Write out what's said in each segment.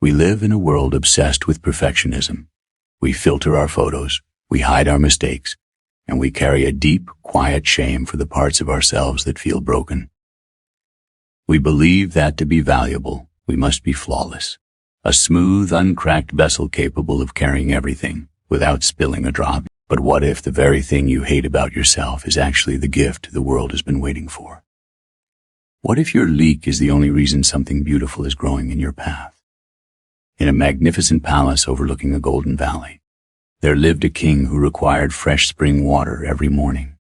We live in a world obsessed with perfectionism. We filter our photos, we hide our mistakes, and we carry a deep, quiet shame for the parts of ourselves that feel broken. We believe that to be valuable, we must be flawless, a smooth, uncracked vessel capable of carrying everything without spilling a drop. But what if the very thing you hate about yourself is actually the gift the world has been waiting for? What if your leak is the only reason something beautiful is growing in your path? In a magnificent palace overlooking a golden valley, there lived a king who required fresh spring water every morning.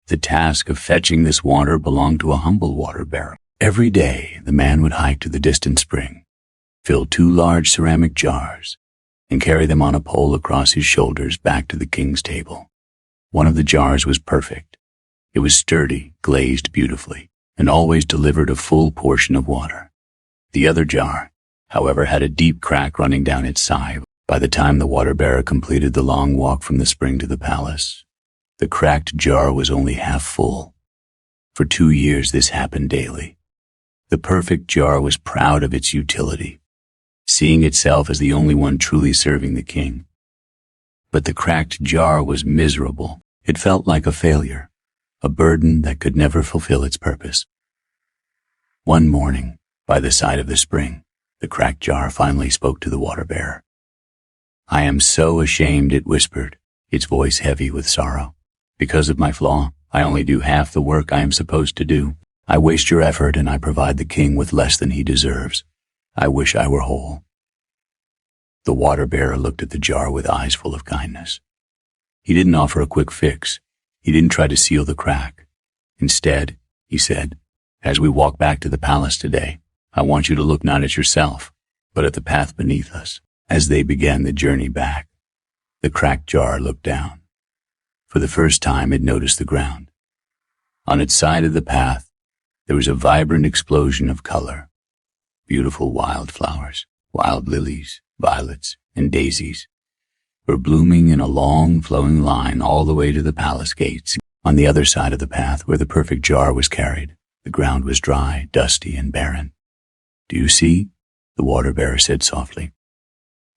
The task of fetching this water belonged to a humble water bearer. Every day, the man would hike to the distant spring, fill 2 large ceramic jars, and carry them on a pole across his shoulders back to the king's table. One of the jars was perfect. It was sturdy, glazed beautifully, and always delivered a full portion of water. The other jar, however, had a deep crack running down its side. By the time the water bearer completed the long walk from the spring to the palace, the cracked jar was only half full. For 2 years this happened daily. The perfect jar was proud of its utility, seeing itself as the only one truly serving the king. But the cracked jar was miserable. It felt like a failure, a burden that could never fulfill its purpose. One morning, by the side of the spring, the cracked jar finally spoke to the water bearer. "I am so ashamed," it whispered, its voice heavy with sorrow. "Because of my flaw, I only do half the work I am supposed to do. I waste your effort and I provide the king with less than he deserves. I wish I were whole." The water bearer looked at the jar with eyes full of kindness. He didn't offer a quick fix. He didn't try to seal the crack. Instead, he said, "As we walk back to the palace today, I want you to look not at yourself, but at the path beneath us." As they began the journey back, the cracked jar looked down. For the first time, it noticed the ground. On its side of the path, there was a vibrant explosion of color. Beautiful wildflowers, wild lilies, violets, and daisies were blooming in a long, flowing line all the way to the palace gates. On the other side of the path, where the perfect jar was carried, the ground was dry, dusty, and barren. "Do you see?" the water bearer said softly.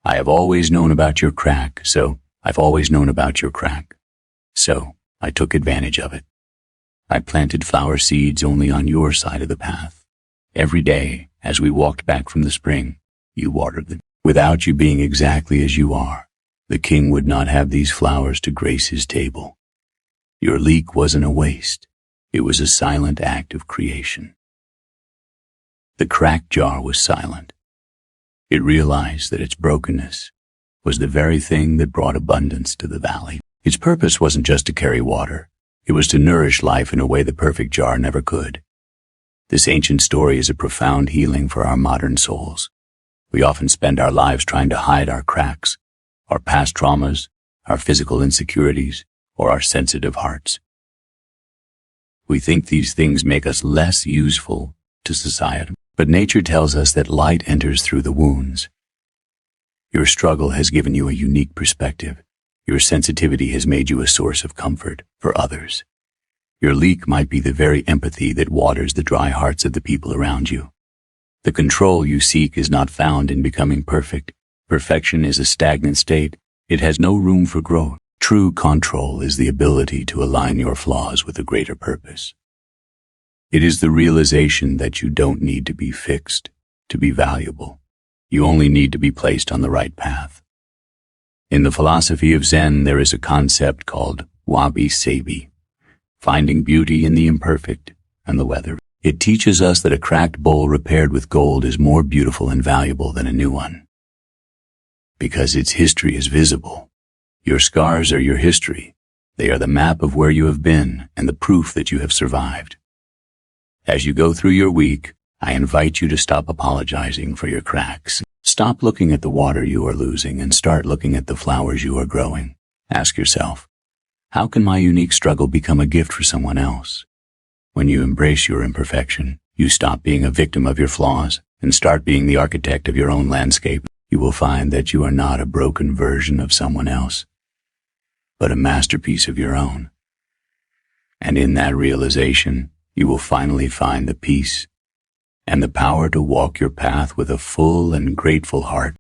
"I have always known about your crack, so I took advantage of it. I planted flower seeds only on your side of the path. Every day, as we walked back from the spring, you watered them. Without you being exactly as you are, the king would not have these flowers to grace his table. Your leak wasn't a waste. It was a silent act of creation." The cracked jar was silent. It realized that its brokenness was the very thing that brought abundance to the valley. Its purpose wasn't just to carry water. It was to nourish life in a way the perfect jar never could. This ancient story is a profound healing for our modern souls. We often spend our lives trying to hide our cracks, our past traumas, our physical insecurities, or our sensitive hearts. We think these things make us less useful to society, but nature tells us that light enters through the wounds. Your struggle has given you a unique perspective. Your sensitivity has made you a source of comfort for others. Your leak might be the very empathy that waters the dry hearts of the people around you. The control you seek is not found in becoming perfect. Perfection is a stagnant state. It has no room for growth. True control is the ability to align your flaws with a greater purpose. It is the realization that you don't need to be fixed to be valuable. You only need to be placed on the right path. In the philosophy of Zen, there is a concept called wabi-sabi, finding beauty in the imperfect and the weather. It teaches us that a cracked bowl repaired with gold is more beautiful and valuable than a new one, because its history is visible. Your scars are your history. They are the map of where you have been and the proof that you have survived. As you go through your week, I invite you to stop apologizing for your cracks. Stop looking at the water you are losing and start looking at the flowers you are growing. Ask yourself, how can my unique struggle become a gift for someone else? When you embrace your imperfection, you stop being a victim of your flaws and start being the architect of your own landscape. You will find that you are not a broken version of someone else, but a masterpiece of your own. And in that realization, you will finally find the peace and the power to walk your path with a full and grateful heart.